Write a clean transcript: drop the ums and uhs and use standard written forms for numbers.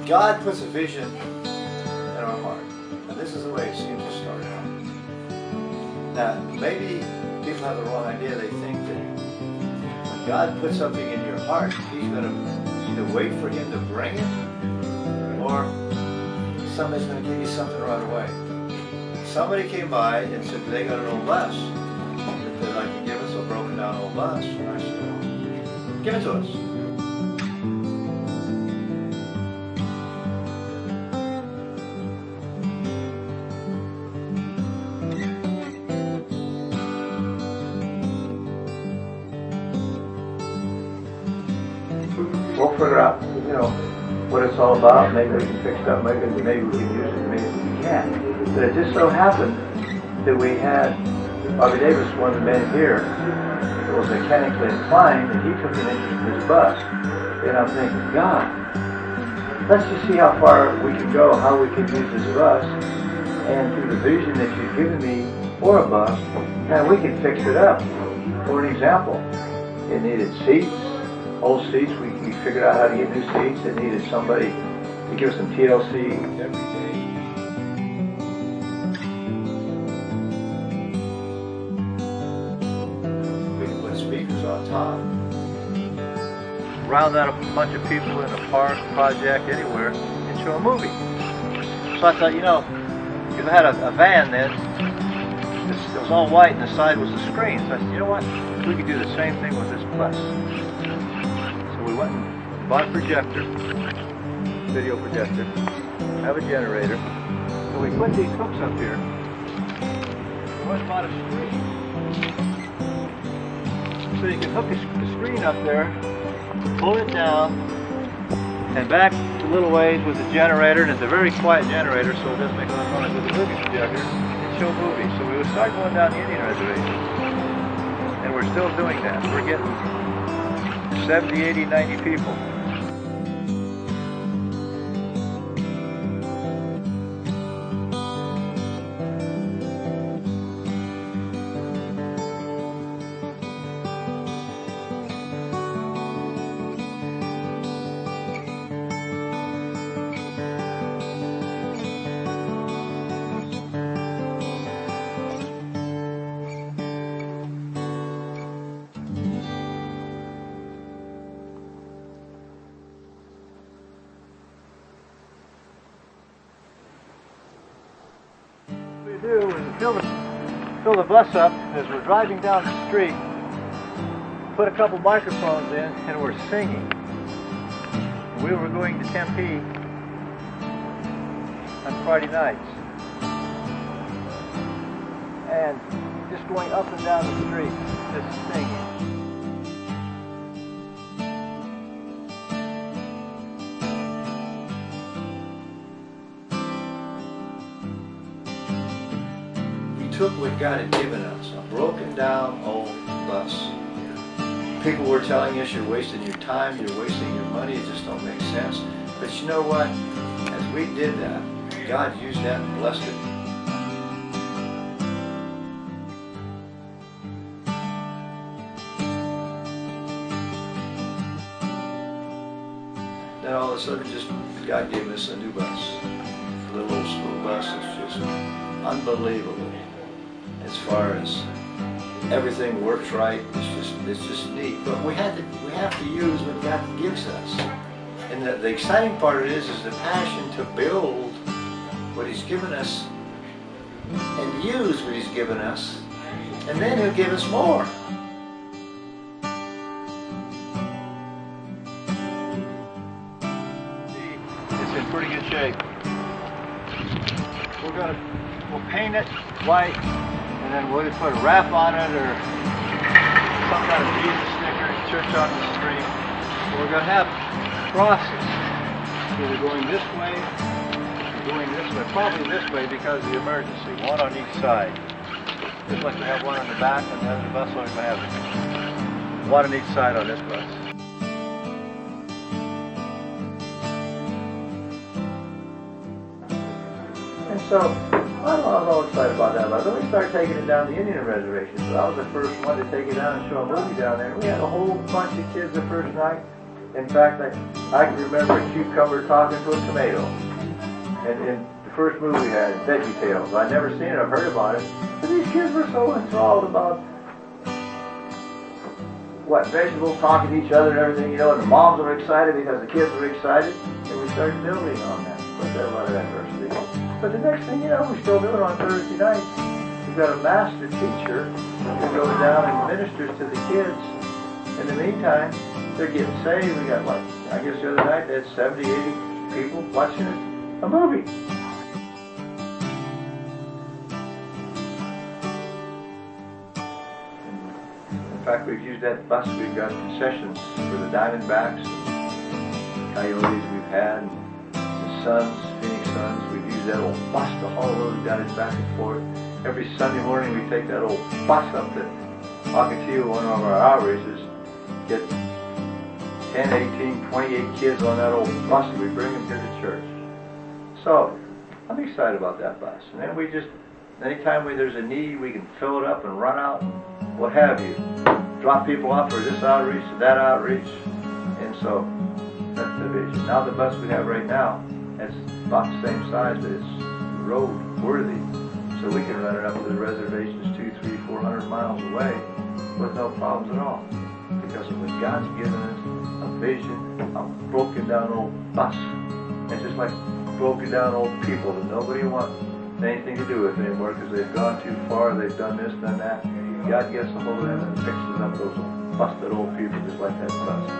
God puts a vision in our heart, and this is the way it seems to start out. Now, maybe people have the wrong idea. They think that when God puts something in your heart, He's going to either wait for Him to bring it, or somebody's going to give you something right away. Somebody came by and said they got an old bus that they'd like to give us, a broken down old bus. And I said, well, give it to us. We'll figure out, what it's all about. Maybe we can fix it up. Maybe we can use it. Maybe we can't. But it just so happened that we had Bobby Davis, one of the men here, who was mechanically inclined, and he took an interest in this bus. And I'm thinking, God, let's just see how far we can go, how we can use this bus, and through the vision that you've given me for a bus, and we can fix it up. For an example, it needed seats. Old seats, we figured out how to get new seats. It needed somebody to give us some TLC every day. We can put speakers on top. Round out a bunch of people in a park, project, anywhere, and show a movie. So I thought, because I had a van then, it was all white and the side was the screen. So I said, you know what, we could do the same thing with this bus. We went and bought a projector, video projector, have a generator. So we put these hooks up here. We went and bought a screen. So you can hook the screen up there, pull it down, and back a little ways with the generator. And it's a very quiet generator, so it doesn't make a lot of noise with the movie projector, and show movies. So we would start going down the Indian reservation. And we're still doing that. We're getting 70, 80, 90 people. Do is fill the bus up as we're driving down the street, put a couple microphones in, and we're singing. We were going to Tempe on Friday nights, and just going up and down the street, just singing. Took what God had given us, a broken down old bus. People were telling us, you're wasting your time, you're wasting your money, it just don't make sense. But you know what? As we did that, God used that and blessed it. Then all of a sudden, God gave us a new bus. A little old school bus. It's just unbelievable. As far as everything works right, it's just neat. But we have to use what God gives us. And the exciting part of it is the passion to build what He's given us and use what He's given us, and then He'll give us more. It's in pretty good shape. We'll paint it white, and then we'll either put a wrap on it or some kind of Jesus sticker, church on the street. So we're going to have crosses. Either going this way or going this way. Probably this way because of the emergency. One on each side. Just like we have one on the back, and then the bus always have one on each side on this bus. And so, I was all excited about that. But then we started taking it down the Indian reservation. So I was the first one to take it down and show a movie down there. We had a whole bunch of kids the first night. In fact, I can remember a cucumber talking to a tomato. And in the first movie we had, Veggie Tales. I'd never seen it, I've heard about it. But these kids were so enthralled about what vegetables talking to each other and everything, you know, and the moms were excited because the kids were excited, and we started building on that. But there's a lot of diversity. But the next thing you know, we still do it on Thursday nights. We've got a master teacher who goes down and ministers to the kids. In the meantime, they're getting saved. We got, what, I guess the other night, they had 70, 80 people watching a movie. In fact, we've used that bus. We've got concessions for the Diamondbacks, and Coyotes we've had, and the Suns, Phoenix Suns. We've used that old bus to haul those guys back and forth. Every Sunday morning we take that old bus up to Ocotillo, one of our outreaches, get 10, 18, 28 kids on that old bus, and we bring them here to church. So, I'm excited about that bus. And then we just, anytime there's a need, we can fill it up and run out, and what have you. Drop people off for this outreach, that outreach, and so that's the vision. Now the bus we have right now, it's about the same size, but it's road worthy, so we can run it up to the reservations 200, 300, 400 miles away with no problems at all, because of what God's given us, a vision, a broken down old bus, and just like broken down old people that nobody wants anything to do with anymore because they've gone too far, they've done this, done that. God gets a hold of them and fixes up those busted old people just like that bus.